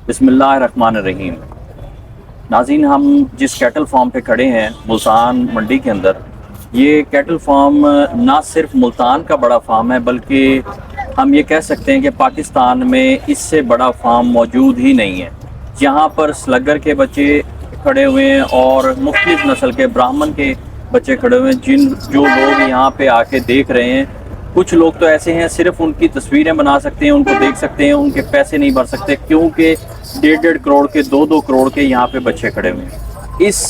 بسم اللہ الرحمن الرحیم۔ ناظرین، ہم جس کیٹل فارم پہ کھڑے ہیں ملتان منڈی کے اندر، یہ کیٹل فارم نہ صرف ملتان کا بڑا فارم ہے بلکہ ہم یہ کہہ سکتے ہیں کہ پاکستان میں اس سے بڑا فارم موجود ہی نہیں ہے۔ یہاں پر سلگر کے بچے کھڑے ہوئے ہیں اور مختلف نسل کے براہمن کے بچے کھڑے ہوئے ہیں، جو لوگ یہاں پہ آ کے دیکھ رہے ہیں۔ کچھ لوگ تو ایسے ہیں صرف ان کی تصویریں بنا سکتے ہیں، ان کو دیکھ سکتے ہیں، ان کے پیسے نہیں بھر سکتے کیونکہ 1.5 کروڑ کے 2 کروڑ کے یہاں پہ بچے کھڑے ہوئے ہیں۔ اس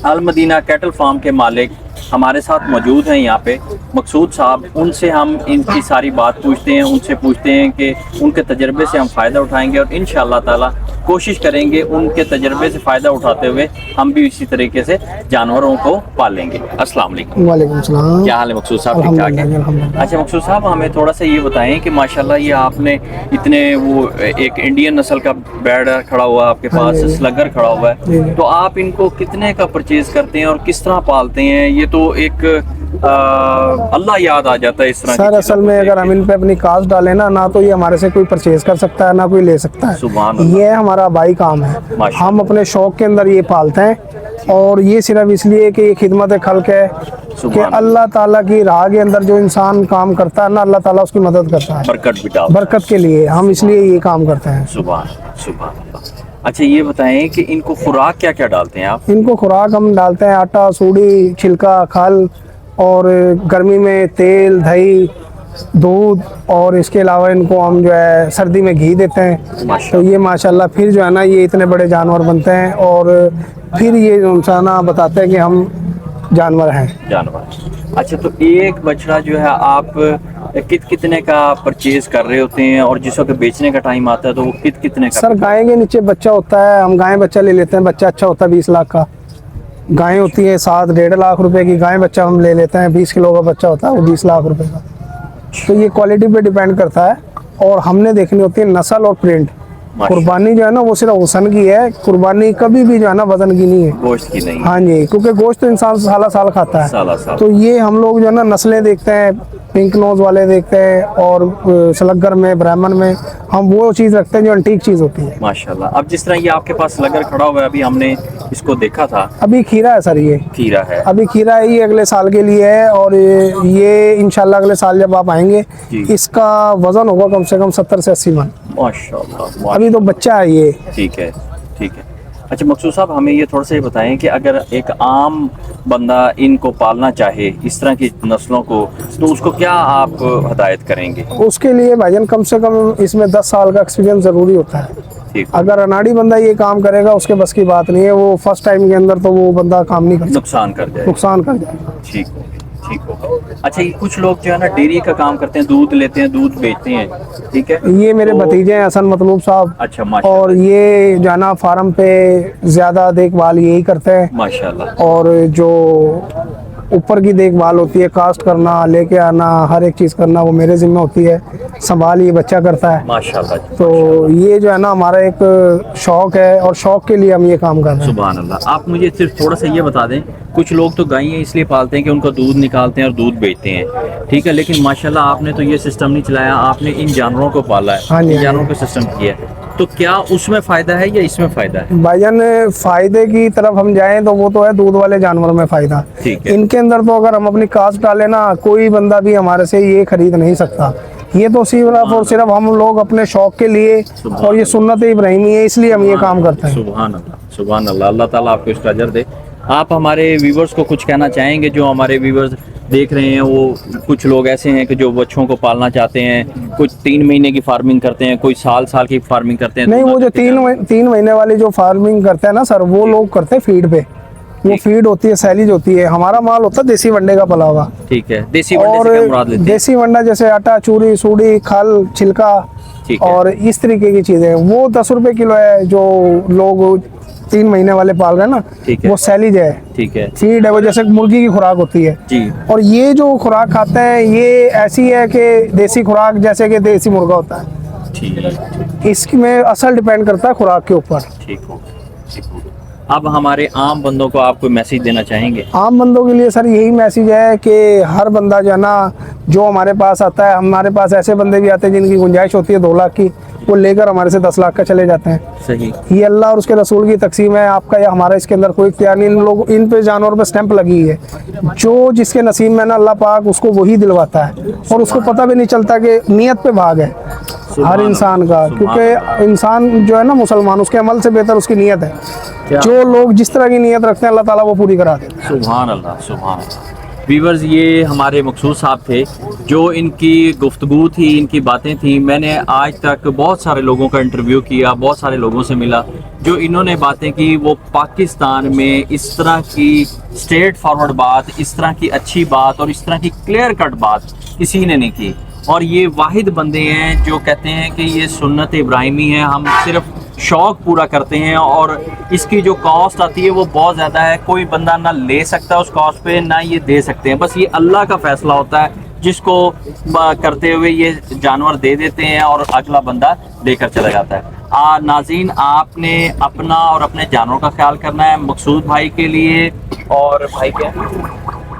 المدینہ کیٹل فارم کے مالک ہمارے ساتھ موجود ہیں یہاں پہ، مقصود صاحب۔ ان سے ہم ان کی ساری بات پوچھتے ہیں، ان سے پوچھتے ہیں کہ ان کے تجربے سے ہم فائدہ اٹھائیں گے اور انشاءاللہ تعالی کوشش کریں گے ان کے تجربے سے فائدہ اٹھاتے ہوئے ہم بھی اسی طریقے سے جانوروں کو پالیں گے۔ السلام علیکم۔ وعلیکم السلام۔ کیا حال ہے مقصود صاحب؟ ٹھیک ٹھاک ہے؟ اچھا مقصود صاحب، ہمیں تھوڑا سا یہ بتائیں کہ ماشاءاللہ یہ آپ نے اتنے وہ ایک انڈین نسل کا بیڑ کھڑا ہوا آپ کے پاس، سلگر کھڑا ہوا ہے، تو آپ ان کو کتنے کا پرچیز کرتے ہیں اور کس طرح پالتے ہیں؟ یہ تو ایک اللہ یاد آ جاتا ہے اس طرح۔ سر اصل میں اگر ہم ان پہ اپنی کاسٹ ڈالیں نہ تو یہ ہمارے سے کوئی پرچیز کر سکتا ہے نہ کوئی لے سکتا ہے۔ سبحان اللہ۔ یہ ہمارا بائی کام ہے، ہم اپنے شوق کے اندر یہ پالتے ہیں، اور یہ صرف اس لیے کہ یہ خدمت خلق ہے کہ اللہ تعالیٰ کی راہ کے اندر جو انسان کام کرتا ہے نا، اللہ تعالیٰ اس کی مدد کرتا ہے، برکت کے لیے ہم اس لیے یہ کام کرتے ہیں۔ سبحان اللہ۔ اچھا یہ بتائیں کہ ان کو خوراک کیا کیا ڈالتے ہیں آپ؟ ان کو خوراک ہم ڈالتے ہیں آٹا، سوڑی، چھلکا، کھل، اور گرمی میں تیل، دہی، دودھ، اور اس کے علاوہ ان کو ہم جو ہے سردی میں گھی دیتے ہیں۔ تو یہ ماشاءاللہ پھر جو ہے نا یہ اتنے بڑے جانور بنتے ہیں، اور پھر یہ انسان بتاتے ہیں کہ ہم جانور ہیں۔ اچھا تو ایک بچڑا جو ہے آپ کتنے کا پرچیز کر رہے ہوتے ہیں، اور جس وقت بیچنے کا ٹائم آتا ہے تو وہ کتنے کا؟ سر گائے کے نیچے بچہ ہوتا ہے، ہم گائے بچہ لے لیتے ہیں، بچہ اچھا ہوتا ہے 20 لاکھ کا۔ گائیں ہوتی ہیں 7-1.5 لاکھ روپے کی گائے بچہ ہم لے لیتے ہیں، 20 کلو کا بچہ ہوتا ہے وہ 20 لاکھ روپے کا۔ تو یہ کوالٹی پہ ڈیپینڈ کرتا ہے، اور ہم نے دیکھنی ہوتی ہے نسل اور پرنٹ۔ قربانی جو ہے نا وہ صرف حسن کی ہے، قربانی کبھی بھی جو ہے نا وزن کی نہیں ہے، گوشت کی نہیں۔ ہاں جی، کیونکہ گوشت تو انسان سالہ سال کھاتا ہے۔ تو یہ ہم لوگ جو ہے نا نسلیں دیکھتے ہیں، پنک نوز والے دیکھتے ہیں، اور سلگر میں، برہمن میں ہم وہ چیز رکھتے ہیں جو انٹیک چیز ہوتی ہے۔ ماشاءاللہ۔ اب جس طرح یہ آپ کے پاس سلگر کھڑا ہوا ہے، ابھی ہم نے اس کو دیکھا تھا، ابھی کھیرا ہے سر، یہ کھیرا ہے، ابھی کھیرا ہے، یہ اگلے سال کے لیے ہے، اور یہ انشاءاللہ اگلے سال جب آپ آئیں گے اس کا وزن ہوگا کم سے کم 70 سے 80 من۔ ماشاءاللہ۔ ابھی تو بچہ ہے یہ۔ ٹھیک ہے، ٹھیک ہے۔ اچھا مقصود صاحب، ہمیں یہ تھوڑا سا یہ بتائیں کہ اگر ایک عام بندہ ان کو پالنا چاہے، اس طرح کی نسلوں کو، تو اس کو کیا آپ ہدایت کریں گے؟ اس کے لیے بھائی جان کم سے کم اس میں 10 سال کا ایکسپیرینس ضروری ہوتا ہے۔ اگر اناڑی بندہ یہ کام کرے گا اس کے بس کی بات نہیں ہے، وہ فرسٹ ٹائم کے اندر تو وہ بندہ کام نہیں کر سکتا، نقصان کر جائے گا۔ ٹھیک ہو۔ اچھا یہ کچھ لوگ جو ہے نا ڈیری کا کام کرتے ہیں، دودھ لیتے ہیں، دودھ بیچتے ہیں، ٹھیک ہے؟ یہ میرے بھتیجے ہیں حسن مطلوب صاحب۔ اچھا اور یہ جو ہے نا فارم پہ زیادہ دیکھ بھال یہی کرتے ہیں، ماشاءاللہ۔ اور جو اوپر کی دیکھ بھال ہوتی ہے، کاسٹ کرنا، لے کے آنا، ہر ایک چیز کرنا وہ میرے ذمہ ہوتی ہے، سنبھال یہ بچہ کرتا ہے۔ ماشاءاللہ۔ تو یہ جو ہے نا ہمارا ایک شوق ہے، اور شوق کے لیے ہم یہ کام کر رہے ہیں۔ سبحان اللہ۔ آپ مجھے صرف تھوڑا سا یہ بتا دیں، کچھ لوگ تو گائیں اس لیے پالتے ہیں کہ ان کا دودھ نکالتے ہیں اور دودھ بیچتے ہیں، ٹھیک ہے، لیکن ماشاءاللہ آپ نے تو یہ سسٹم نہیں چلایا، آپ نے ان جانوروں کو پالا ہے، ان جانوروں کا سسٹم کیا ہے، تو کیا اس میں فائدہ ہے یا اس میں فائدہ ہے؟ بھائی جان فائدے کی طرف ہم جائیں تو وہ تو ہے دودھ والے جانوروں میں فائدہ، ان کے اندر تو اگر ہم اپنی کاسٹ ڈالیں نا کوئی بندہ بھی ہمارے سے یہ خرید نہیں سکتا۔ یہ تو صرف اور صرف ہم لوگ اپنے شوق کے لیے، اور یہ سنت ابراہیمی ہے، اس لیے ہم یہ کام کرتے ہیں۔ سبحان اللہ، سبحان اللہ۔ اللہ تعالیٰ آپ کو اس کا اجر دے۔ آپ ہمارے ویورز کو کچھ کہنا چاہیں گے؟ جو ہمارے ویورز دیکھ رہے ہیں وہ کچھ لوگ ایسے ہیں کہ جو بچوں کو پالنا چاہتے ہیں، کچھ 3 مہینے کی فارمنگ کرتے ہیں، کوئی سال کی فارمنگ کرتے ہیں۔ نہیں، وہ جو 3 مہینے والی جو فارمنگ کرتے ہیں نا سر، وہ لوگ کرتے ہیں فیڈ پہ، وہ فیڈ ہوتی ہے، سیلیج ہوتی ہے، ہمارا مال ہوتا ہے دیسی ونڈے کا پلا ہوا۔ ٹھیک ہے، دیسی ونڈے سے کیا مراد لیتے ہیں؟ دیسی ونڈا جیسے آٹا، چوری، سوڑی، کھل، چھلکا، اور اس طریقے کی چیزیں، وہ 10 روپے کلو ہے۔ جو لوگ 3 مہینے والے پال رہے ہیں نا وہ سیلیج ہے، ٹھیک ہے، فیڈ ہے، وہ جیسے مرغی کی خوراک ہوتی ہے جی۔ اور یہ جو خوراک کھاتے ہیں یہ ایسی ہے کہ دیسی خوراک جیسے کہ دیسی مرغا ہوتا ہے، اس میں اصل ڈیپینڈ کرتا ہے خوراک کے اوپر۔ ٹھیک ہو۔ اب ہمارے عام بندوں کو آپ کوئی میسیج دینا چاہیں گے؟ عام بندوں کے لیے سر یہی میسیج ہے کہ ہر بندہ جو ہے نا جو ہمارے پاس آتا ہے، ہمارے پاس ایسے بندے بھی آتے ہیں جن کی گنجائش ہوتی ہے 2 لاکھ کی، وہ لے کر ہمارے سے 10 لاکھ کا چلے جاتے ہیں. صحیح. یہ اللہ اور اس کے رسول کی تقسیم ہے, آپ کا یا ہمارا اس کے اندر کوئی اختیار نہیں. ان پہ جانور پہ سٹیمپ لگی ہے, جو جس کے نصیب میں نا اللہ پاک اس کو وہی دلواتا ہے, اور اس کو پتہ بھی نہیں چلتا کہ نیت پہ بھاگ ہے ہر انسان کا, کیونکہ انسان جو ہے نا مسلمان, اس کے عمل سے بہتر اس کی نیت ہے. جو لوگ جس طرح کی نیت رکھتے ہیں اللہ تعالیٰ وہ پوری کرا دیتے ہیں. سبحان اللہ, سبحان اللہ. ویورز, یہ ہمارے مقصود صاحب تھے, جو ان کی گفتگو تھی, ان کی باتیں تھیں. میں نے آج تک بہت سارے لوگوں کا انٹرویو کیا, بہت سارے لوگوں سے ملا, جو انہوں نے باتیں کی وہ پاکستان میں اس طرح کی اسٹریٹ فارورڈ بات, اس طرح کی اچھی بات اور اس طرح کی کلیئر کٹ بات کسی نے نہیں کی. اور یہ واحد بندے ہیں جو کہتے ہیں کہ یہ سنت ابراہیمی ہے, ہم صرف شوق پورا کرتے ہیں, اور اس کی جو کاسٹ آتی ہے وہ بہت زیادہ ہے. کوئی بندہ نہ لے سکتا اس کاسٹ پہ, نہ یہ دے سکتے ہیں. بس یہ اللہ کا فیصلہ ہوتا ہے, جس کو کرتے ہوئے یہ جانور دے دیتے ہیں اور اگلا بندہ لے کر چلا جاتا ہے. ناظرین, آپ نے اپنا اور اپنے جانوروں کا خیال کرنا ہے. مقصود بھائی کے لیے اور بھائی کے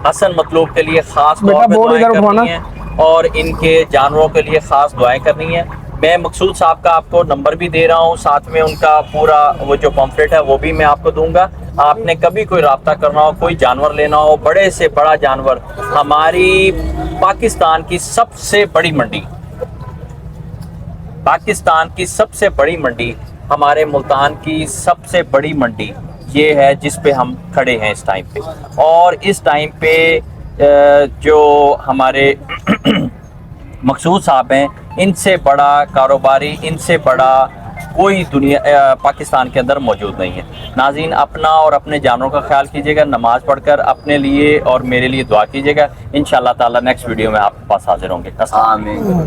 حسن مطلوب کے لیے خاص طور پہ دعائیں کرنی ہیں, اور ان کے جانوروں کے لیے خاص دعائیں کرنی ہیں. میں مقصود صاحب کا آپ کو نمبر بھی دے رہا ہوں, ساتھ میں ان کا پورا وہ جو پمفلٹ ہے وہ بھی میں آپ کو دوں گا. آپ نے کبھی کوئی رابطہ کرنا ہو, کوئی جانور لینا ہو, بڑے سے بڑا جانور, ہماری پاکستان کی سب سے بڑی منڈی, پاکستان کی سب سے بڑی منڈی, ہمارے ملتان کی سب سے بڑی منڈی یہ ہے جس پہ ہم کھڑے ہیں اس ٹائم پہ. اور اس ٹائم پہ جو ہمارے مقصود صاحب ہیں, ان سے بڑا کاروباری, ان سے بڑا کوئی دنیا پاکستان کے اندر موجود نہیں ہے. ناظرین, اپنا اور اپنے جانوروں کا خیال کیجیے گا, نماز پڑھ کر اپنے لیے اور میرے لیے دعا کیجیے گا. انشاءاللہ تعالی نیکسٹ ویڈیو میں آپ کے پاس حاضر ہوں گے. آمین.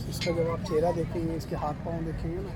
اس کا جب آپ چہرہ دیکھیں گے, اس کے ہاتھ پاؤں دیکھیں گے نا,